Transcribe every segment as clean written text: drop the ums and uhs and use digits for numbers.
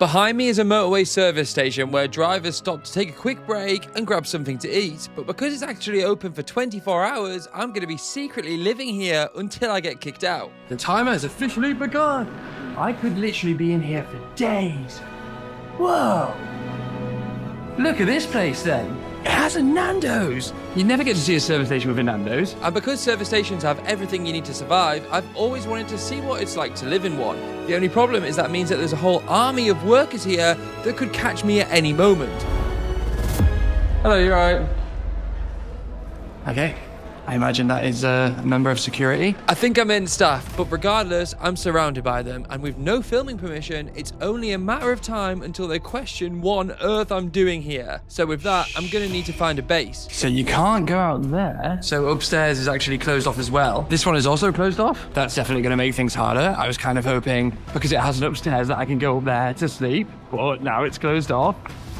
Behind me is a motorway service station where drivers stop to take a quick break and grab something to eat. But because it's actually open for 24 hours, I'm going to be secretly living here until I get kicked out. The timer has officially begun. I could literally be in here for days. Whoa. Look at this place then. It has a Nando's. You never get to see a service station with a Nando's. And because service stations have everything you need to survive, I've always wanted to see what it's like to live in one. The only problem is that means that there's a whole army of workers here that could catch me at any moment. Hello, you alright? Okay. I imagine that is a member of security. I think I meant staff, but regardless, I'm surrounded by them, and with no filming permission, it's only a matter of time until they question what on earth I'm doing here. So with that, I'm gonna need to find a base. So you can't go out there. So upstairs is actually closed off as well. This one is also closed off. That's definitely gonna make things harder. I was kind of hoping, because it has an upstairs, that I can go up there to sleep, but now it's closed off.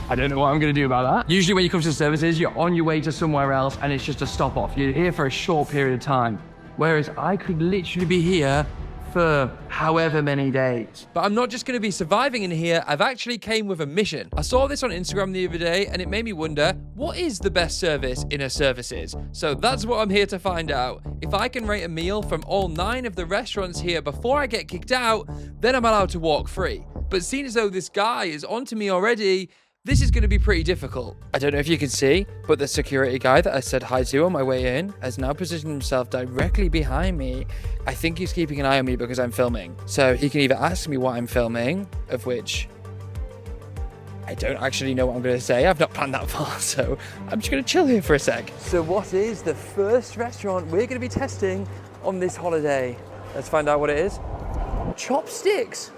I don't know what I'm going to do about that. Usually when you come to services, you're on your way to somewhere else and it's just a stop off. You're here for a short period of time. Whereas I could literally be here for however many days. But I'm not just going to be surviving in here, I've actually came with a mission. I saw this on Instagram the other day and it made me wonder, what is the best service in a services? So that's what I'm here to find out. If I can rate a meal from all 9 of the restaurants here before I get kicked out, then I'm allowed to walk free. But seeing as though this guy is onto me already, this is going to be pretty difficult. I don't know if you can see, but the security guy that I said hi to on my way in has now positioned himself directly behind me. I think he's keeping an eye on me because I'm filming. So he can either ask me what I'm filming, of which I don't actually know what I'm going to say. I've not planned that far, so I'm just going to chill here for a sec. So what is the first restaurant we're going to be testing on this holiday? Let's find out what it is. Chopsticks.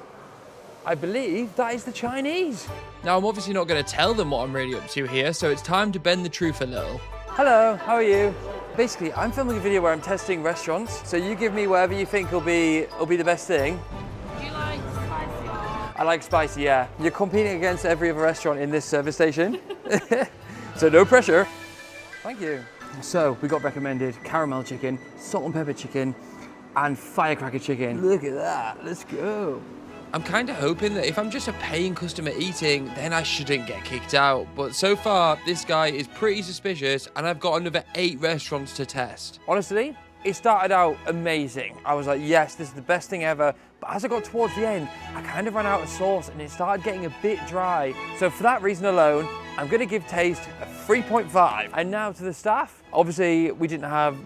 I believe that is the Chinese. Now, I'm obviously not going to tell them what I'm really up to here, so it's time to bend the truth a little. Hello, how are you? Basically, I'm filming a video where I'm testing restaurants, so you give me whatever you think will be the best thing. Do you like spicy? I like spicy, yeah. You're competing against every other restaurant in this service station, so no pressure. Thank you. So, we got recommended caramel chicken, salt and pepper chicken, and firecracker chicken. Look at that, let's go. I'm kind of hoping that if I'm just a paying customer eating, then I shouldn't get kicked out. But so far, this guy is pretty suspicious and I've got another 8 restaurants to test. Honestly, it started out amazing. I was like, yes, this is the best thing ever. But as I got towards the end, I kind of ran out of sauce and it started getting a bit dry. So for that reason alone, I'm gonna give taste a 3.5. And now to the staff. Obviously, we didn't have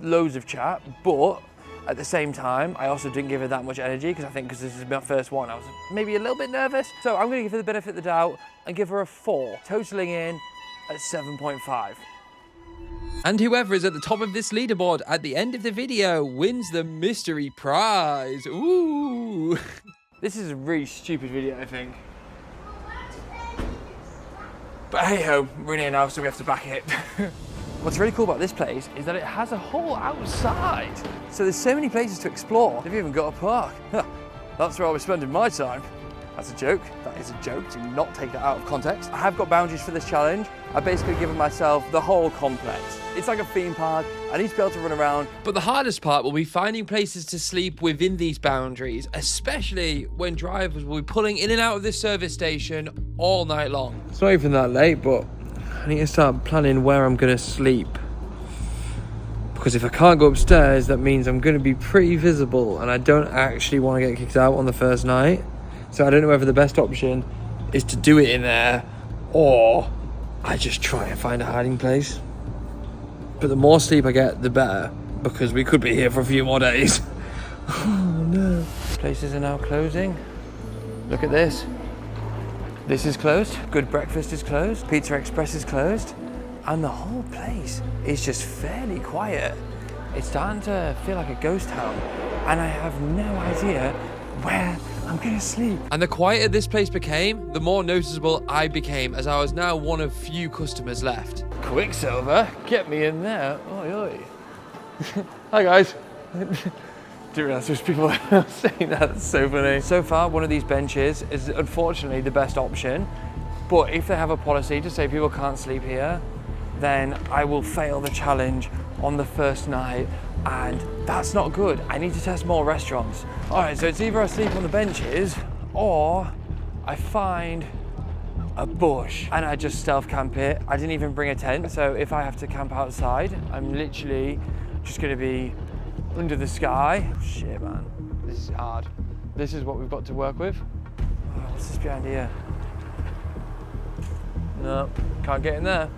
loads of chat, but at the same time, I also didn't give her that much energy because this is my first one, I was maybe a little bit nervous. So I'm going to give her the benefit of the doubt and give her a 4, totaling in at 7.5. And whoever is at the top of this leaderboard at the end of the video wins the mystery prize. Ooh. This is a really stupid video, I think. But hey ho, we're in here now, so we have to back it. What's really cool about this place is that it has a whole outside. So there's so many places to explore. They've even got a park. That's where I was spending my time. That's a joke. That is a joke. Do not take that out of context. I have got boundaries for this challenge. I've basically given myself the whole complex. It's like a theme park. I need to be able to run around. But the hardest part will be finding places to sleep within these boundaries, especially when drivers will be pulling in and out of this service station all night long. It's not even that late, but I need to start planning where I'm going to sleep. Because if I can't go upstairs, that means I'm going to be pretty visible and I don't actually want to get kicked out on the first night. So I don't know whether the best option is to do it in there or I just try and find a hiding place. But the more sleep I get, the better, because we could be here for a few more days. Oh no. Places are now closing. Look at this. This is closed. Good Breakfast is closed. Pizza Express is closed. And the whole place is just fairly quiet. It's starting to feel like a ghost town. And I have no idea where I'm gonna sleep. And the quieter this place became, the more noticeable I became, as I was now one of few customers left. Quicksilver, get me in there. Oi, oi. Hi guys. Didn't realize there's people saying that. That's so funny. So far, one of these benches is unfortunately the best option. But if they have a policy to say people can't sleep here, then I will fail the challenge on the first night, and that's not good. I need to test more restaurants. All right, so it's either I sleep on the benches or I find a bush and I just stealth camp it. I didn't even bring a tent, so if I have to camp outside, I'm literally just gonna be under the sky. Shit, man, this is hard. This is what we've got to work with. Oh, what's this behind here? No, can't get in there.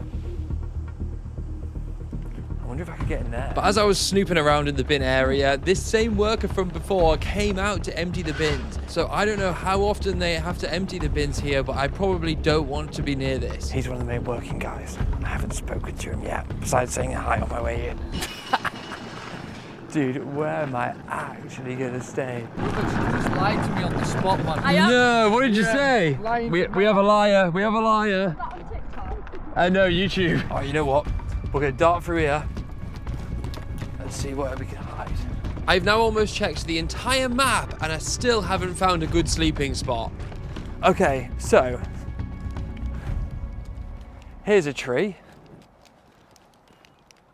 I wonder if I could get in there. But as I was snooping around in the bin area, this same worker from before came out to empty the bins. So I don't know how often they have to empty the bins here, but I probably don't want to be near this. He's one of the main working guys. I haven't spoken to him yet, besides saying hi on my way in. Dude, where am I actually gonna stay? You just lied to me on the spot, man. No, what did you say? We have a liar, we have a liar. Not on TikTok. I know, YouTube. Oh, you know what? We're gonna dart through here and see where we can hide. I've now almost checked the entire map and I still haven't found a good sleeping spot. Okay, so here's a tree.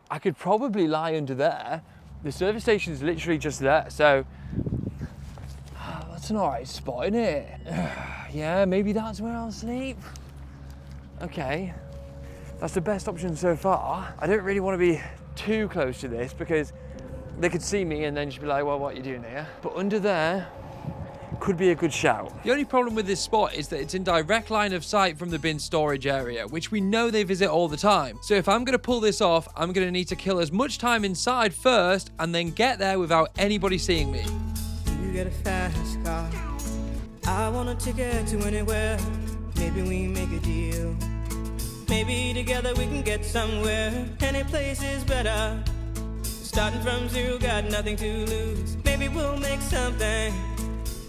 I could probably lie under there. The service station is literally just there, so that's an alright spot, isn't it? Yeah, maybe that's where I'll sleep. Okay, that's the best option so far. I don't really want to be too close to this because they could see me and then just be like, well, what are you doing here? But under there could be a good shout. The only problem with this spot is that it's in direct line of sight from the bin storage area, which we know they visit all the time. So if I'm going to pull this off, I'm going to need to kill as much time inside first and then get there without anybody seeing me. You get a fast car. I want a ticket to anywhere. Maybe we make a deal. Maybe together we can get somewhere. Any place is better. Starting from zero, got nothing to lose. Maybe we'll make something.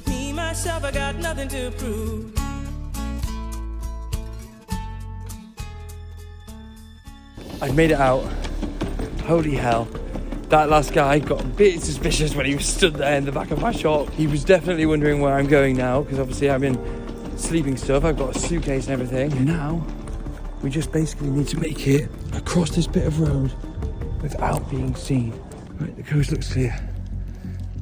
Me, myself, I got nothing to prove. I've made it out. Holy hell. That last guy got a bit suspicious when he was stood there in the back of my shop. He was definitely wondering where I'm going now, because obviously I'm in sleeping stuff. I've got a suitcase and everything. And now, we just basically need to make it across this bit of road without being seen. Right, the coast looks clear.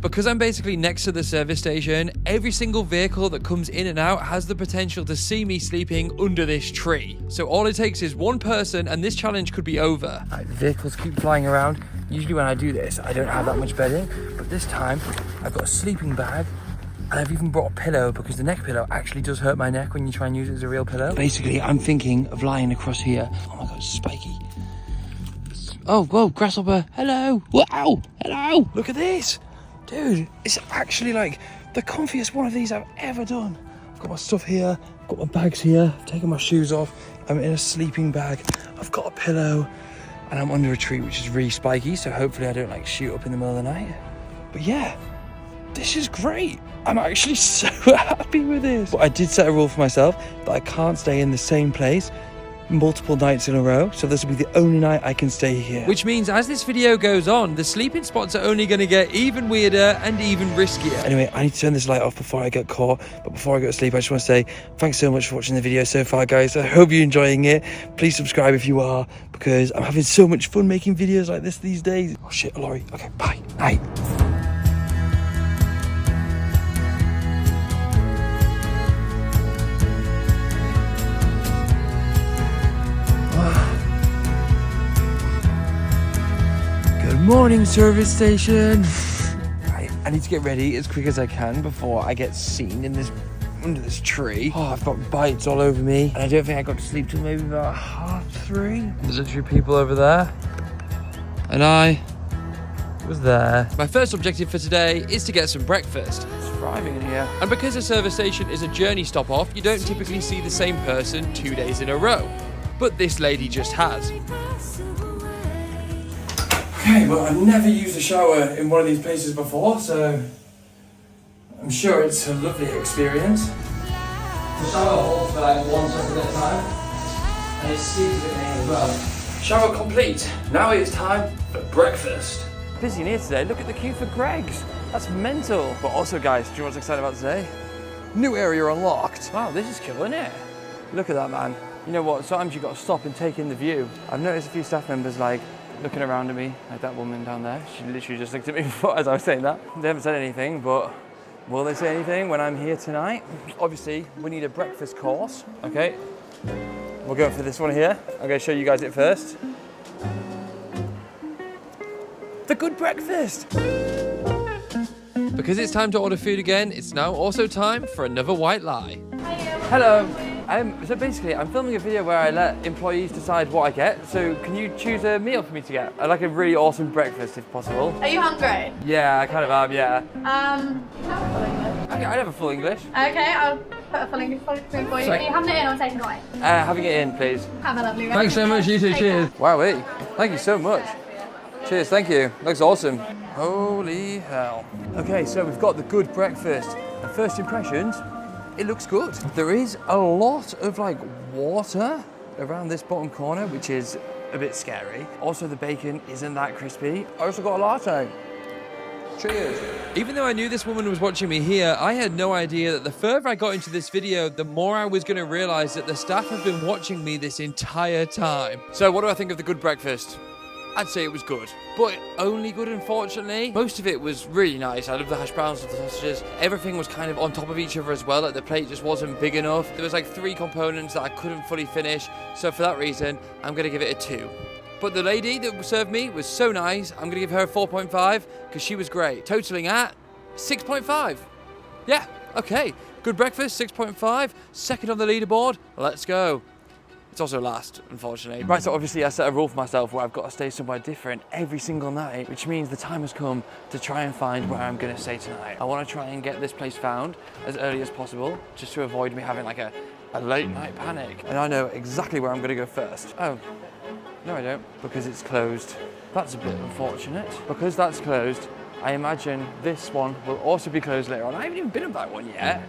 Because I'm basically next to the service station, every single vehicle that comes in and out has the potential to see me sleeping under this tree. So all it takes is one person and this challenge could be over. Right, the vehicles keep flying around. Usually when I do this, I don't have that much bedding, but this time I've got a sleeping bag and I've even brought a pillow because the neck pillow actually does hurt my neck when you try and use it as a real pillow. Basically, I'm thinking of lying across here. Oh my God, it's spiky. Oh, whoa, grasshopper. Hello. Wow. Hello. Look at this. Dude, it's actually like the comfiest one of these I've ever done. I've got my stuff here, I've got my bags here, I've taken my shoes off, I'm in a sleeping bag, I've got a pillow, and I'm under a tree which is really spiky, so hopefully I don't like shoot up in the middle of the night. But yeah, this is great. I'm actually so happy with this. But I did set a rule for myself that I can't stay in the same place multiple nights in a row, so this will be the only night I can stay here. Which means as this video goes on, the sleeping spots are only going to get even weirder and even riskier. Anyway, I need to turn this light off before I get caught, but before I go to sleep, I just want to say thanks so much for watching the video so far, guys. I hope you're enjoying it. Please subscribe if you are, because I'm having so much fun making videos like this these days. Oh shit, a lorry. Okay, bye. Night. Morning, service station. Right, I need to get ready as quick as I can before I get seen in this under this tree. Oh, I've got bites all over me, and I don't think I got to sleep till maybe about 3:30. There's a few people over there, and I was there. My first objective for today is to get some breakfast. It's thriving in here. And because a service station is a journey stop off, you don't typically see the same person 2 days in a row. But this lady just has. Okay, well, I've never used a shower in one of these places before, so I'm sure it's a lovely experience. The shower holds for like 1 second at a time, and it sleeps with me as well. Shower complete. Now it's time for breakfast. Busy in here today. Look at the queue for Greggs. That's mental. But also, guys, do you know what's exciting about today? New area unlocked. Wow, this is cool, isn't it? Look at that, man. You know what? Sometimes you've got to stop and take in the view. I've noticed a few staff members like looking around at me, like that woman down there. She literally just looked at me before as I was saying that. They haven't said anything, but Will they say anything when I'm here tonight? Obviously, we need a breakfast course, okay? We'll go for this one here. I'm gonna show you guys it first. The good breakfast! Because it's time to order food again, it's now also time for another white lie. Hello. So basically, I'm filming a video where I let employees decide what I get. So can you choose a meal for me to get? I'd like a really awesome breakfast if possible. Are you hungry? Yeah, I kind of am, yeah. You have a full English. Okay, I'd have a full English. Okay, I'll put a full English for you. Are you having it in or taking it away? Having it in, please. Have a lovely rest. Thanks so much, you two, Take cheers. care. Wow, wait. Thank you so much. Cheers, thank you. Looks awesome. Holy hell. Okay, so we've got the good breakfast. And first impressions, it looks good. There is a lot of like water around this bottom corner, which is a bit scary. Also, the bacon isn't that crispy. I also got a latte. Cheers. Even though I knew this woman was watching me here, I had no idea that the further I got into this video, the more I was going to realize that the staff have been watching me this entire time. So what do I think of the good breakfast? I'd say it was good, but only good, unfortunately. Most of it was really nice. I love the hash browns with the sausages. Everything was kind of on top of each other as well. Like the plate just wasn't big enough. There was like 3 components that I couldn't fully finish. So for that reason, I'm gonna give it a 2. But the lady that served me was so nice. I'm gonna give her a 4.5 because she was great. Totaling at 6.5. Yeah, okay. Good breakfast, 6.5. Second on the leaderboard. Let's go. It's also last, unfortunately. Right, so obviously I set a rule for myself where I've got to stay somewhere different every single night, which means the time has come to try and find where I'm gonna stay tonight. I wanna try and get this place found as early as possible, just to avoid me having like a late night panic. And I know exactly where I'm gonna go first. Oh, no I don't, because it's closed. That's a bit unfortunate. Because that's closed, I imagine this one will also be closed later on. I haven't even been up that one yet.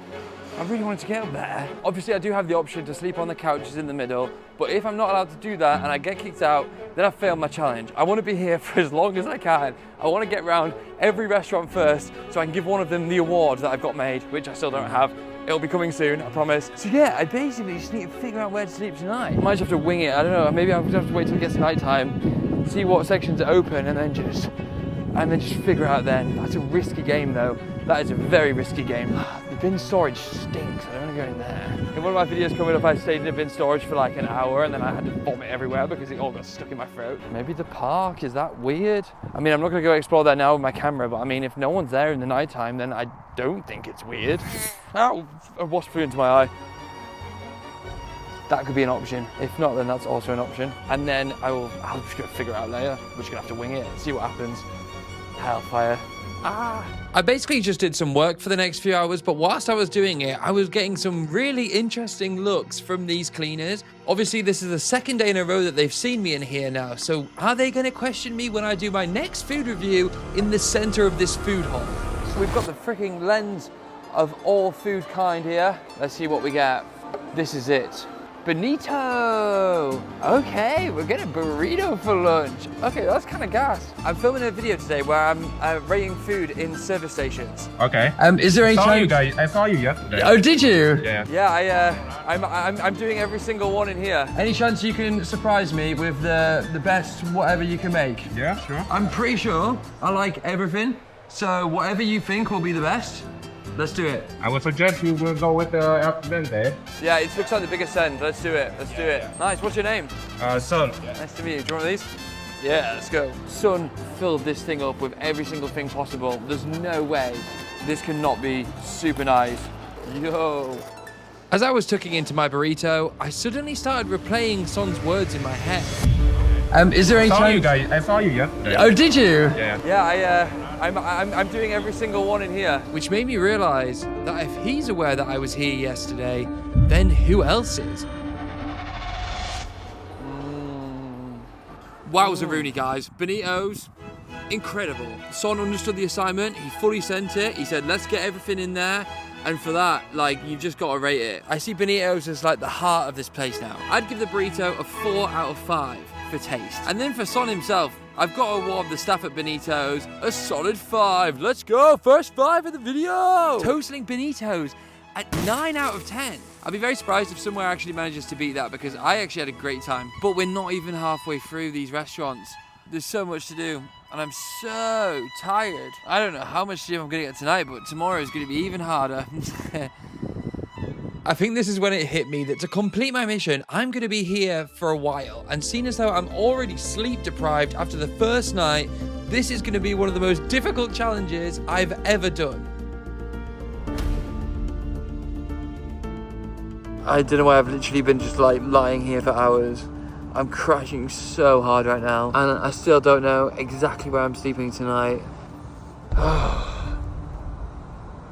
I really wanted to get up there. Obviously, I do have the option to sleep on the couches in the middle, but if I'm not allowed to do that and I get kicked out, then I failed my challenge. I want to be here for as long as I can. I want to get around every restaurant first so I can give one of them the award that I've got made, which I still don't have. It'll be coming soon, I promise. So yeah, I basically just need to figure out where to sleep tonight. I might just have to wing it, I don't know. Maybe I'll just have to wait till it gets nighttime, see what sections are open, and then just figure out then. That's a risky game though. That is a very risky game. The bin storage stinks, I don't want to go in there. In one of my videos coming up, I stayed in a bin storage for like an hour and then I had to vomit everywhere because it all got stuck in my throat. Maybe the park, is that weird? I mean, I'm not gonna go explore there now with my camera, but I mean, if no one's there in the nighttime, then I don't think it's weird. Ow, a wasp flew into my eye. That could be an option. If not, then that's also an option. And then I'll just go figure it out later. We're just gonna have to wing it, see what happens. Hellfire. I basically just did some work for the next few hours, but whilst I was doing it, I was getting some really interesting looks from these cleaners. Obviously, this is the second day in a row that they've seen me in here now, so are they going to question me when I do my next food review in the center of this food hall? So we've got the freaking lens of all food kind here. Let's see what we get. This is it. Bonito! Okay, we're getting burrito for lunch. Okay, that's kind of gas. I'm filming a video today where I'm rating food in service stations. Okay. Is there any I saw you yesterday. Oh, did you? Yeah. Yeah, I'm doing every single one in here. Any chance you can surprise me with the best whatever you can make? Yeah, sure. I'm pretty sure I like everything, so whatever you think will be the best, let's do it. I would suggest you will go with the al dente. Yeah, it looks like the biggest end. Let's do it. Let's do it. Nice. What's your name? Son. Nice to meet you. Do you want these? Yeah, let's go. Son filled this thing up with every single thing possible. There's no way this cannot be super nice. Yo. As I was tucking into my burrito, I suddenly started replaying Son's words in my head. Is there any chance? I saw you yesterday. Oh, did you? Yeah. Yeah, I'm doing every single one in here. Which made me realize that if he's aware that I was here yesterday, then who else is? Wowza Rooney, guys. Bonito's incredible. Son understood the assignment. He fully sent it. He said, let's get everything in there. And for that, like, you've just got to rate it. I see Bonito's as like the heart of this place now. I'd give the burrito a 4 out of 5 for taste. And then for Son himself, I've got to award the staff at Bonito's a solid 5. Let's go, first 5 of the video. Totaling Bonito's at 9 out of 10. I'd be very surprised if somewhere actually manages to beat that because I actually had a great time. But we're not even halfway through these restaurants. There's so much to do. and I'm so tired. I don't know how much sleep I'm gonna get tonight, but tomorrow is gonna be even harder. I think this is when it hit me that to complete my mission, I'm going to be here for a while. And seeing as though I'm already sleep deprived after the first night, this is going to be one of the most difficult challenges I've ever done. I don't know why I've literally been just like lying here for hours. I'm crashing so hard right now, and I still don't know exactly where I'm sleeping tonight.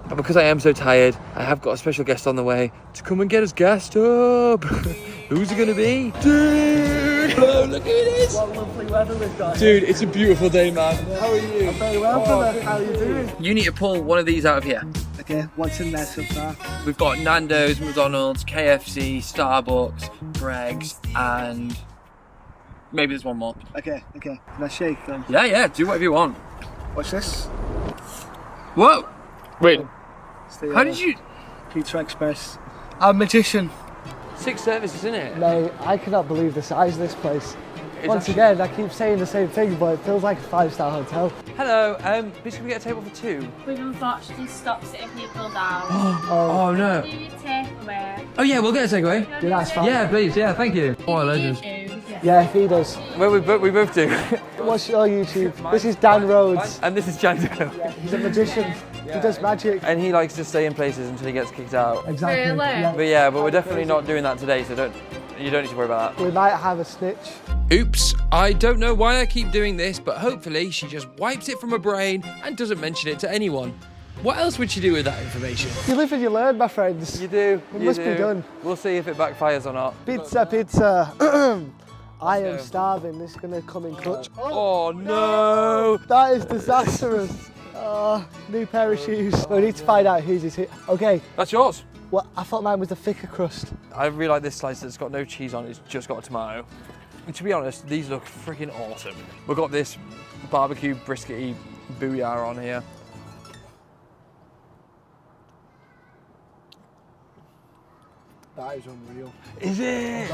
But because I am so tired, I have got a special guest on the way to come and get us gassed up. Who's it gonna be? Dude! Oh, look at this! What lovely weather we've got. Dude, it's a beautiful day, man. How are you? I'm very well, brother. How are you doing? You need to pull one of these out of here. Okay, what's in there so far? We've got Nandos, McDonalds, KFC, Starbucks, Greggs, and maybe there's one more. Okay. Can I shake them? Yeah, do whatever you want. What's this? Whoa! Wait, It's the, how did you... Pizza Express. I'm a magician. 6 services, isn't it? Mate, I cannot believe the size of this place. It's Once again, I keep saying the same thing, but it feels like a 5-star hotel. Hello, please can we get a table for 2? We've unfortunately stopped sitting people down. Oh no. Do you take away? Oh yeah, we'll get a takeaway. Yeah, that's fine. Yeah, please. Yeah, thank you. Oh, legends. Yeah, he does. Where we both do. What's your YouTube? This is Dan Rhodes. And this is Jando. He's a magician. He does magic. And he likes to stay in places until he gets kicked out. Exactly. Really? Yeah. But we're definitely not doing that today, so you don't need to worry about that. We might have a snitch. Oops, I don't know why I keep doing this, but hopefully she just wipes it from her brain and doesn't mention it to anyone. What else would she do with that information? You live and you learn, my friends. You do. It must be done. We'll see if it backfires or not. Pizza. I am starving. This is going to come in clutch. Oh no! That is disastrous. New pair of shoes. We need to find out whose is here. Okay. That's yours. Well, I thought mine was the thicker crust. I really like this slice that's got no cheese on it, it's just got a tomato. And to be honest, these look freaking awesome. We've got this barbecue briskety booyah on here. That is unreal. Is it?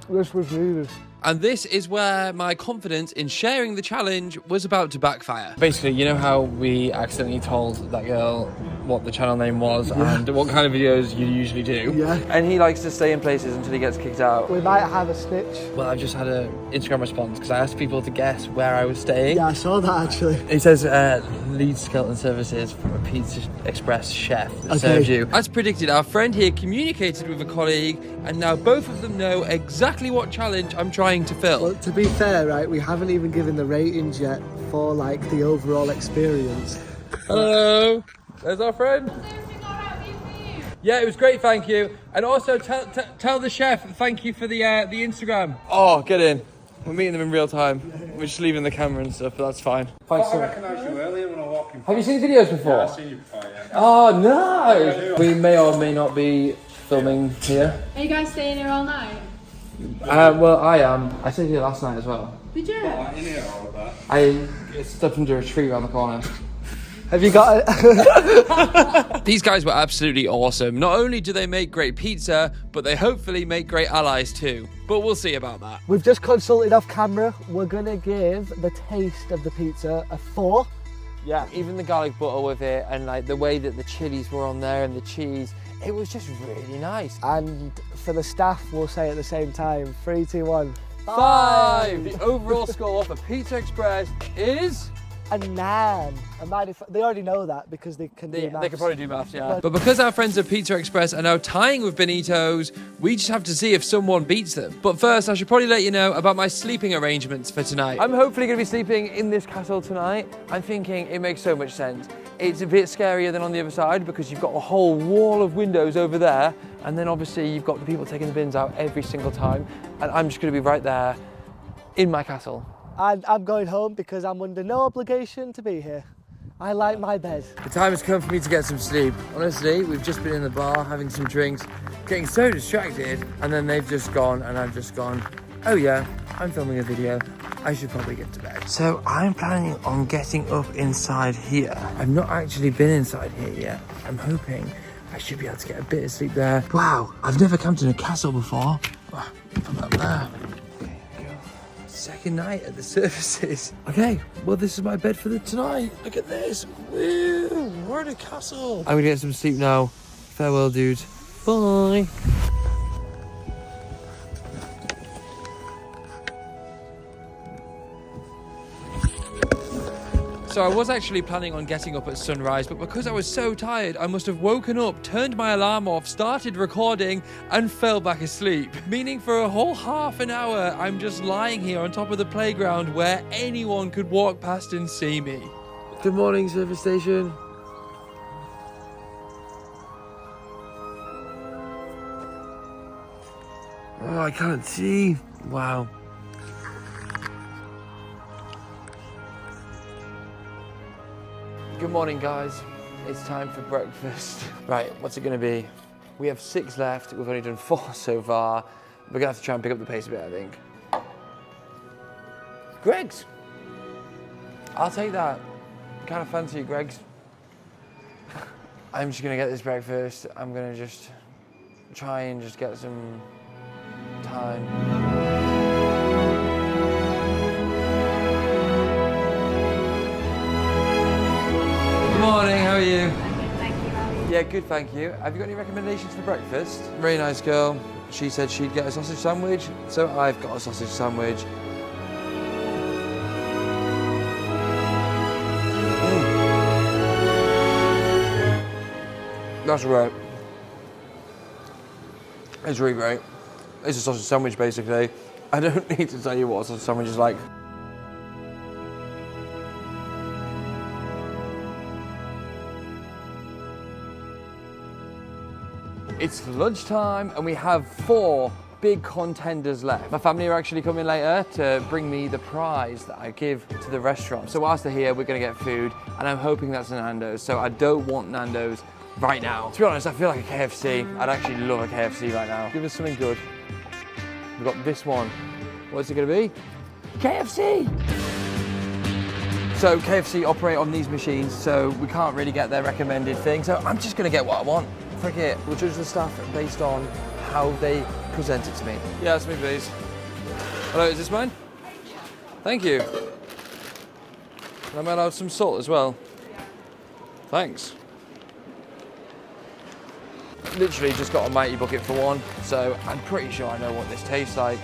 This was needed. And this is where my confidence in sharing the challenge was about to backfire. Basically, you know how we accidentally told that girl what the channel name was and what kind of videos you usually do? Yeah. And he likes to stay in places until he gets kicked out. We might have a snitch. Well, I've just had an Instagram response because I asked people to guess where I was staying. Yeah, I saw that actually. It says lead skeleton services from a Pizza Express chef that serves you. As predicted, our friend here communicated with a colleague, and now both of them know exactly what challenge I'm trying to fill. Well, to be fair, right, we haven't even given the ratings yet for like the overall experience. Hello, there's our friend. Yeah, it was great, thank you. And also tell the chef thank you for the Instagram. Oh, get in. We're meeting them in real time. We're just leaving the camera and stuff, but that's fine. Thanks so much. recognised you earlier when I walked in. Have you seen videos before? I've seen you before, yeah. Oh, no! We may or may not be filming here. Are you guys staying here all night? Well, I am. I stayed here last night as well. Did you? In here all of that. I stepped under a tree around the corner. Have you got it? These guys were absolutely awesome. Not only do they make great pizza, but they hopefully make great allies too. But we'll see about that. We've just consulted off camera. We're gonna give the taste of the pizza a 4. Yeah, even the garlic butter with it and like the way that the chilies were on there and the cheese, it was just really nice. And for the staff, we'll say at the same time, 3, 2, 1. 5! The overall score for Pizza Express is... A 9. They already know that because they can do They maths. could probably do maths, yeah. But because our friends at Pizza Express are now tying with Benito's, we just have to see if someone beats them. But first, I should probably let you know about my sleeping arrangements for tonight. I'm hopefully going to be sleeping in this castle tonight. I'm thinking it makes so much sense. It's a bit scarier than on the other side because you've got a whole wall of windows over there, and then obviously you've got the people taking the bins out every single time, and I'm just going to be right there in my castle. And I'm going home because I'm under no obligation to be here. I like my bed. The time has come for me to get some sleep. Honestly, we've just been in the bar having some drinks, getting so distracted, and then they've just gone and I've just gone, oh yeah, I'm filming a video. I should probably get to bed. So I'm planning on getting up inside here. I've not actually been inside here yet. I'm hoping I should be able to get a bit of sleep there. Wow, I've never camped in a castle before. From up there. Okay, go. Second night at the services. Okay, well this is my bed for the tonight. Look at this. Woo, we're in a castle. I'm gonna get some sleep now. Farewell, dudes. Bye. So I was actually planning on getting up at sunrise, but because I was so tired, I must have woken up, turned my alarm off, started recording, and fell back asleep. Meaning for a whole half an hour, I'm just lying here on top of the playground where anyone could walk past and see me. Good morning, service station. Oh, I can't see. Wow. Good morning, guys. It's time for breakfast. Right, what's it gonna be? We have 6 left. We've only done 4 so far. We're gonna have to try and pick up the pace a bit, I think. Greggs. I'll take that. Kind of fancy it, Greggs. I'm just gonna get this breakfast. I'm gonna just try and just get some time. Good morning, how are you? Thank you, how are you? Yeah, good, thank you. Have you got any recommendations for breakfast? Very nice girl. She said she'd get a sausage sandwich, so I've got a sausage sandwich. That's great. It's really great. It's a sausage sandwich, basically. I don't need to tell you what a sausage sandwich is like. It's lunchtime and we have 4 big contenders left. My family are actually coming later to bring me the prize that I give to the restaurant. So whilst they're here, we're gonna get food and I'm hoping that's a Nando's. So I don't want Nando's right now. To be honest, I feel like a KFC. I'd actually love a KFC right now. Give us something good. We've got this one. What's it gonna be? KFC! So KFC operate on these machines, so we can't really get their recommended thing. So I'm just gonna get what I want. Frick it. We'll judge the staff based on how they present it to me. Yeah, that's me, please. Hello, is this mine? Thank you. And I might have some salt as well. Thanks. Literally just got a mighty bucket for one, so I'm pretty sure I know what this tastes like.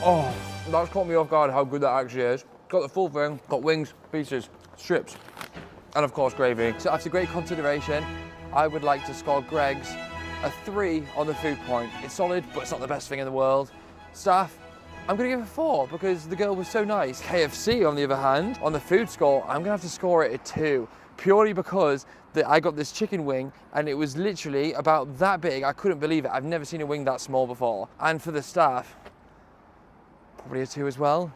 Oh, that's caught me off guard how good that actually is. Got the full thing, got wings, pieces, strips, and of course gravy. So after great consideration, I would like to score Greggs a 3 on the food point. It's solid, but it's not the best thing in the world. Staff, I'm gonna give it a 4 because the girl was so nice. KFC, on the other hand, on the food score, I'm gonna have to score it a 2. Purely because I got this chicken wing and it was literally about that big. I couldn't believe it. I've never seen a wing that small before. And for the staff, probably a 2 as well.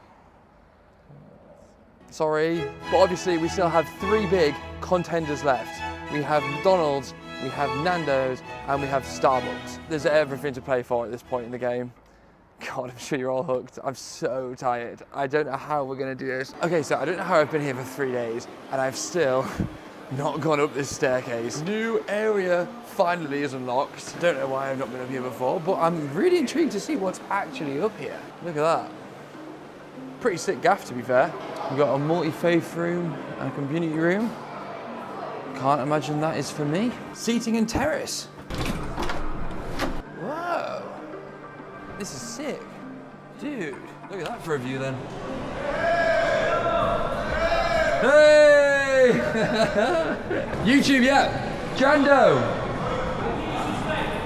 Sorry. But obviously we still have 3 big contenders left. We have McDonald's, we have Nando's, and we have Starbucks. There's everything to play for at this point in the game. God, I'm sure you're all hooked. I'm so tired. I don't know how we're gonna do this. Okay, so I don't know how I've been here for 3 days and I've still not gone up this staircase. New area finally is unlocked. Don't know why I've not been up here before, but I'm really intrigued to see what's actually up here. Look at that. Pretty sick gaff, to be fair. We've got a multi-faith room and a community room. Can't imagine that is for me. Seating and terrace. Whoa. This is sick. Dude, look at that for a view then. Hey! YouTube, yeah. Jando.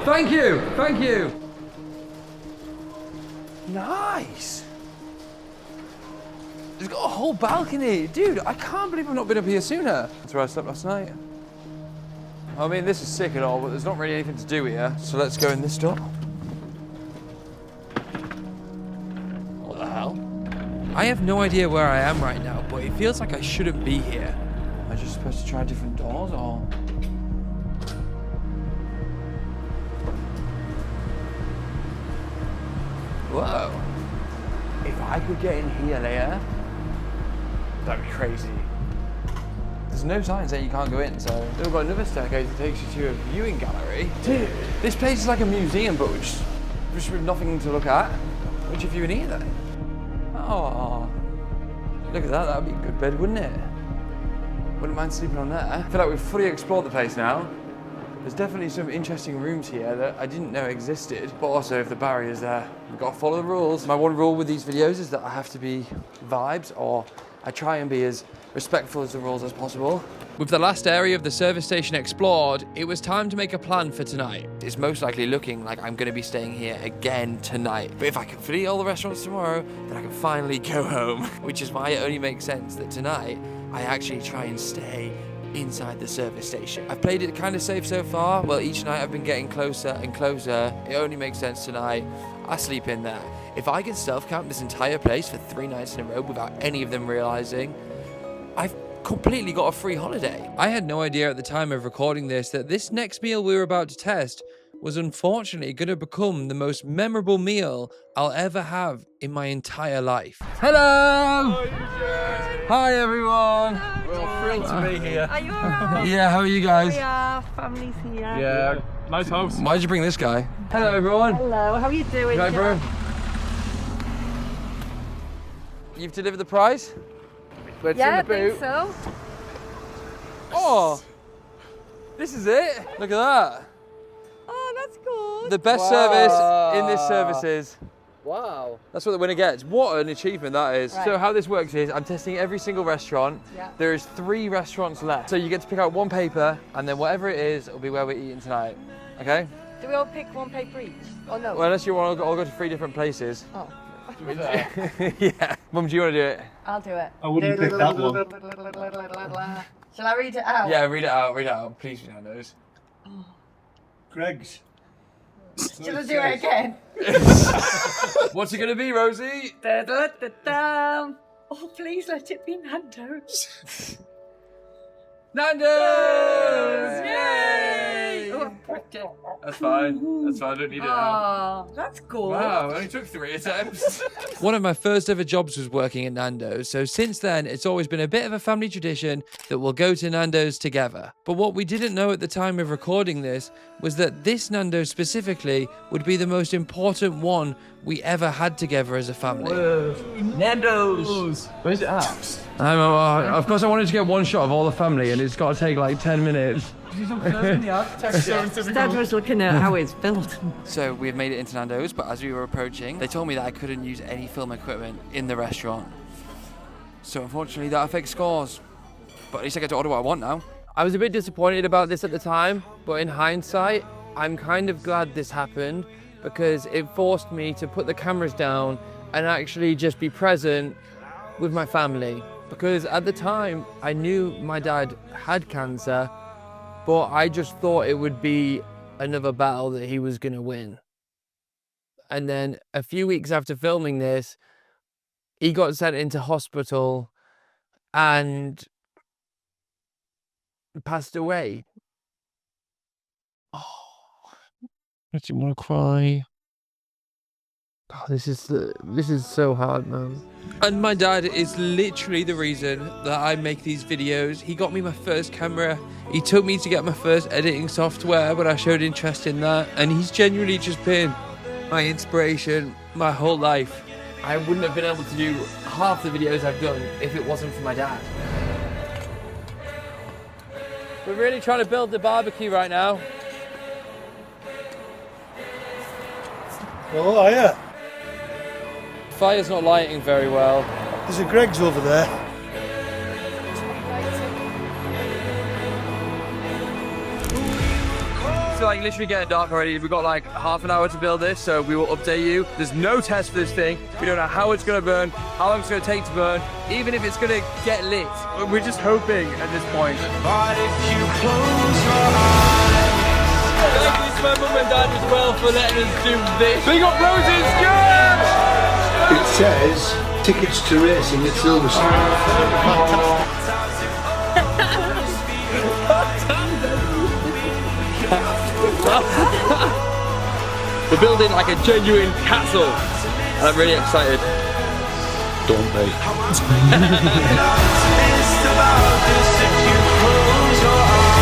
Thank you, thank you. Nice. It's got a whole balcony. Dude, I can't believe I've not been up here sooner. That's where I slept last night. I mean, this is sick and all, but there's not really anything to do here. So let's go in this door. What the hell? I have no idea where I am right now, but it feels like I shouldn't be here. Am I just supposed to try different doors, or? Whoa. If I could get in here later, that'd be crazy. There's no sign saying you can't go in, so then we've got another staircase that takes you to a viewing gallery. Dude, this place is like a museum, but just with nothing to look at. Which of you in here then? Oh, look at that. That would be a good bed, wouldn't it? Wouldn't mind sleeping on there. I feel like we've fully explored the place now. There's definitely some interesting rooms here that I didn't know existed, but also if the barrier's there, we've got to follow the rules. My one rule with these videos is that I have to be vibes, or I try and be as respectful of the rules as possible. With the last area of the service station explored, it was time to make a plan for tonight. It's most likely looking like I'm going to be staying here again tonight. But if I can flee all the restaurants tomorrow, then I can finally go home. Which is why it only makes sense that tonight I actually try and stay inside the service station. I've played it kind of safe so far. Well, each night I've been getting closer and closer. It only makes sense tonight. I sleep in there. If I can self-count this entire place for 3 nights in a row without any of them realizing, I've completely got a free holiday. I had no idea at the time of recording this that this next meal we were about to test was unfortunately going to become the most memorable meal I'll ever have in my entire life. Hello! Hi everyone! We're all thrilled to be here. Are you alright? Yeah, how are you guys? We are. Family's here. Yeah, nice house. Why did you bring this guy? Hello everyone! Hello, how are you doing? Right, bro. You've delivered the prize? Let's Yeah, I in the boot. think so. Oh! This is it! Look at that! Oh, that's good. The best service in this services. Wow. That's what the winner gets. What an achievement that is. Right. So how this works is I'm testing every single restaurant. Yeah. There is 3 restaurants left. So you get to pick out one paper and then whatever it is, it'll be where we're eating tonight. Okay? Do we all pick one paper each? Oh no. Well, unless you want to all go to 3 different places. Oh. Yeah. Mum, do you want to do it? I'll do it. I wouldn't pick that one. Shall I read it out? Yeah, read it out. Please, Nandos. Greggs. Shall I do it again? What's it going to be, Rosie? Da-da-da-da. Oh, please let it be Nando's. Nandos! Yay! Oh, pretty. That's fine. That's fine. I don't need it now. Oh, that's good. Wow, it only took 3 attempts. One of my first ever jobs was working at Nando's, so since then it's always been a bit of a family tradition that we'll go to Nando's together. But what we didn't know at the time of recording this was that this Nando's specifically would be the most important one we ever had together as a family. Nando's. Where's it at? Of course I wanted to get one shot of all the family and it's got to take like 10 minutes. Dad was looking at how it's built. So we have made it into Nando's, but as we were approaching, they told me that I couldn't use any film equipment in the restaurant. So unfortunately that affects scores. But at least I get to order what I want now. I was a bit disappointed about this at the time, but in hindsight, I'm kind of glad this happened because it forced me to put the cameras down and actually just be present with my family. Because at the time, I knew my dad had cancer, but I just thought it would be another battle that he was going to win. And then a few weeks after filming this, he got sent into hospital and passed away. I didn't want to cry. Oh, this is so hard, man. And my dad is literally the reason that I make these videos. He got me my first camera. He took me to get my first editing software when I showed interest in that. And he's genuinely just been my inspiration my whole life. I wouldn't have been able to do half the videos I've done if it wasn't for my dad. We're really trying to build the barbecue right now. Oh, are you? Fire's not lighting very well. There's a Greggs over there. It's like literally getting dark already. We've got like half an hour to build this, so we will update you. There's no test for this thing. We don't know how it's gonna burn, how long it's gonna take to burn, even if it's gonna get lit. We're just hoping at this point. But if you close your eyes, Thank you to my mum and dad as well for letting us do this. Big up Roses, yeah! It says tickets to racing at Silverstone. We're building like a genuine castle, and I'm really excited. Don't be. it's about this if you close your eyes.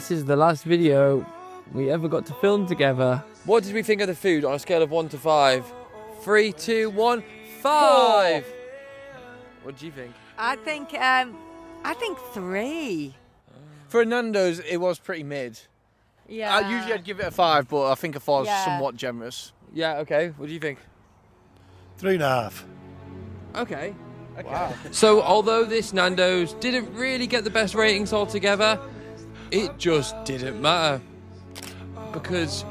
this is the last video we ever got to film together. What did we think of the food on a scale of 1 to 5? 3, 2, 1, 5! What do you think? I think 3. For Nando's, it was pretty mid. Yeah. Usually I'd give it a 5, but I think a 4 is Yeah. somewhat generous. Yeah, okay. What do you think? 3.5. Okay. Wow. So, although this Nando's didn't really get the best ratings altogether, it just didn't matter. Because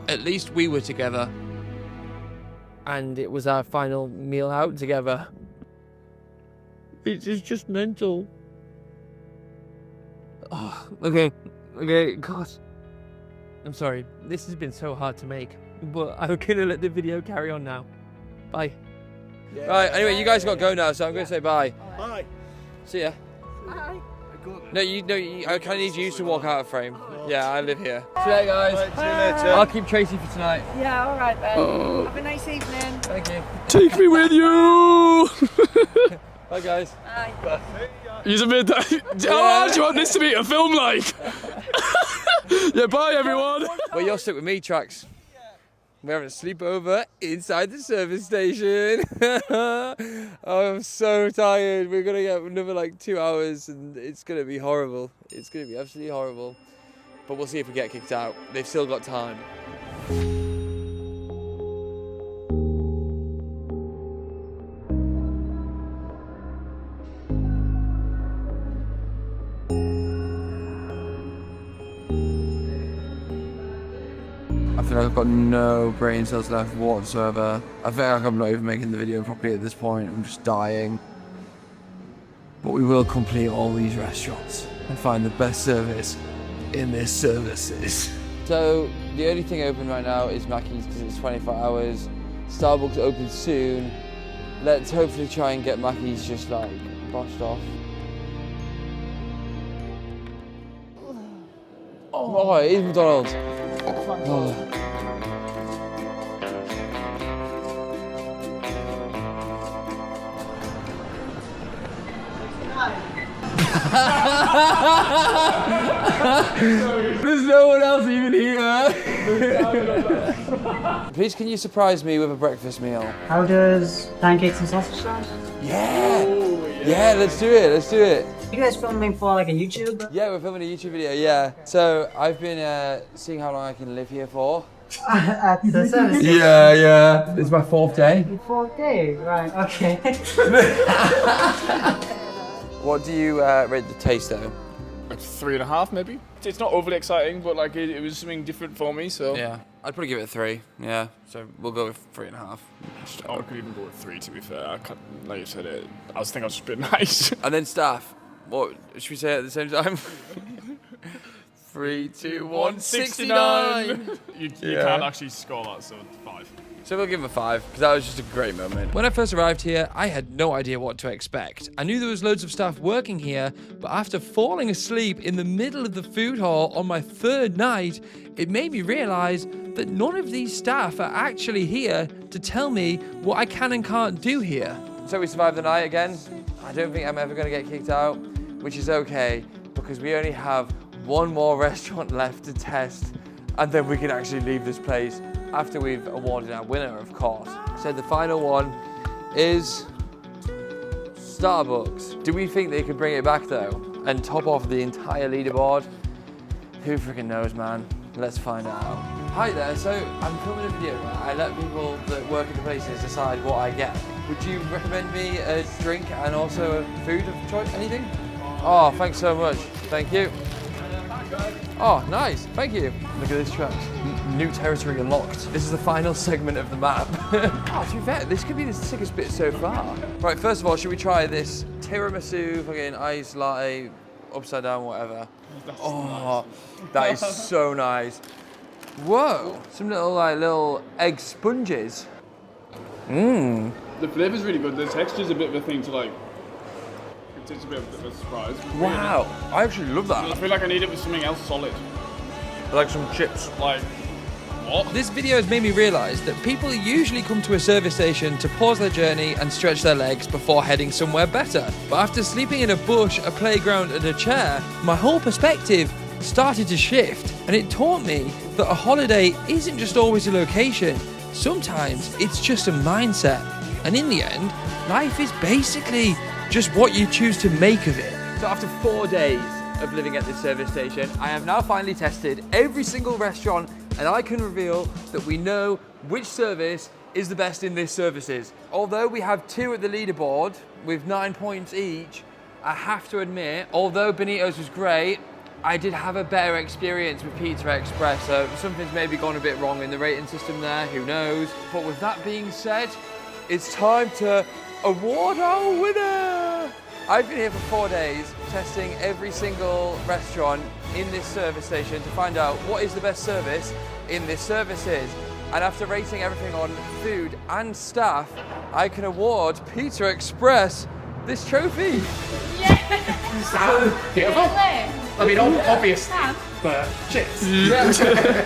at least we were together. And it was our final meal out together. It is just mental. Oh, okay, God. I'm sorry, this has been so hard to make, but I'm gonna let the video carry on now. Bye. Yeah. Right, anyway, you guys got to go now, so I'm gonna say bye. Bye. See ya. Bye. No, I kind of need you to walk out of frame. Yeah, I live here. See you later, guys. Right, see you later. I'll keep Tracy for tonight. Yeah, all right then. Have a nice evening. Thank you. Take me with you! Bye, guys. Bye. He's a bit. How hard do you want this to be a film like? Yeah, bye everyone. Well, you're stuck with me, Trax. We're having a sleepover inside the service station. Oh, I'm so tired. We're gonna get another like 2 hours, and it's gonna be horrible. It's gonna be absolutely horrible. But we'll see if we get kicked out. They've still got time. I feel like I've got no brain cells left whatsoever. I feel like I'm not even making the video properly at this point. I'm just dying. But we will complete all these restaurants and find the best service in their services. So the only thing open right now is Mackey's because it's 24 hours. Starbucks open soon. Let's hopefully try and get Mackey's just like boshed off. Oh, it is McDonald's. Oh. There's no one else even here. Please, can you surprise me with a breakfast meal? How does pancakes and sausage sound? Yeah. Yeah, let's do it. Let's do it. You guys filming for like a YouTube? Yeah, we're filming a YouTube video. Yeah. So I've been seeing how long I can live here for. At the service? Yeah. This is my 4th day. 4 days, right? Okay. What do you rate the taste though? Like 3.5 maybe. It's not overly exciting, but like it was something different for me, so. Yeah, I'd probably give it a 3. Yeah, so we'll go with 3.5. I could even go with 3 to be fair. I can't, like you said, I was thinking I was just a bit nice. And then staff. What should we say at the same time? 3, 2, 1, 69. You can't actually score that, so 5. So we'll give him a 5, because that was just a great moment. When I first arrived here, I had no idea what to expect. I knew there was loads of staff working here, but after falling asleep in the middle of the food hall on my 3rd night, it made me realize that none of these staff are actually here to tell me what I can and can't do here. So we survived the night again. I don't think I'm ever going to get kicked out, which is okay, because we only have one more restaurant left to test, and then we can actually leave this place after we've awarded our winner, of course. So the final one is Starbucks. Do we think they could bring it back though and top off the entire leaderboard? Who freaking knows, man? Let's find out. Hi there, so I'm filming a video where I let people that work in the places decide what I get. Would you recommend me a drink and also a food of choice, anything? Oh, thanks so much, thank you. Oh, nice, thank you. Look at this track. New territory unlocked. This is the final segment of the map. Oh, to be fair, this could be the sickest bit so far. Right, first of all, should we try this tiramisu, fucking iced latte, upside down, whatever. Oh, that is so nice. Whoa, some little egg sponges. Mmm. The flavour's really good. The texture's a bit of a thing to like. It's a bit of a surprise. Wow, I actually love that. I feel like I need it with something else solid. Like some chips. Like, what? This video has made me realise that people usually come to a service station to pause their journey and stretch their legs before heading somewhere better. But after sleeping in a bush, a playground and a chair, my whole perspective started to shift, and it taught me that a holiday isn't just always a location. Sometimes it's just a mindset. And in the end, life is basically just what you choose to make of it. So after 4 days of living at this service station, I have now finally tested every single restaurant, and I can reveal that we know which service is the best in this services. Although we have 2 at the leaderboard with 9 points each, I have to admit, although Benito's was great, I did have a better experience with Pizza Express, so something's maybe gone a bit wrong in the rating system there, who knows. But with that being said, it's time to award our winner! I've been here for 4 days, testing every single restaurant in this service station to find out what is the best service in this services. And after rating everything on food and staff, I can award Pizza Express this trophy. Beautiful. I mean, obvious, but cheers. Yeah.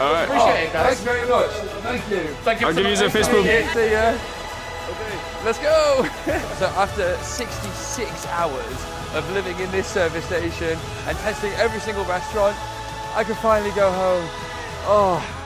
All right. Appreciate it, guys. Thanks very much. Thank you. Thank you. I'll give you a fist bump. See ya. Okay, let's go. So after 66 hours of living in this service station and testing every single restaurant, I can finally go home. Oh.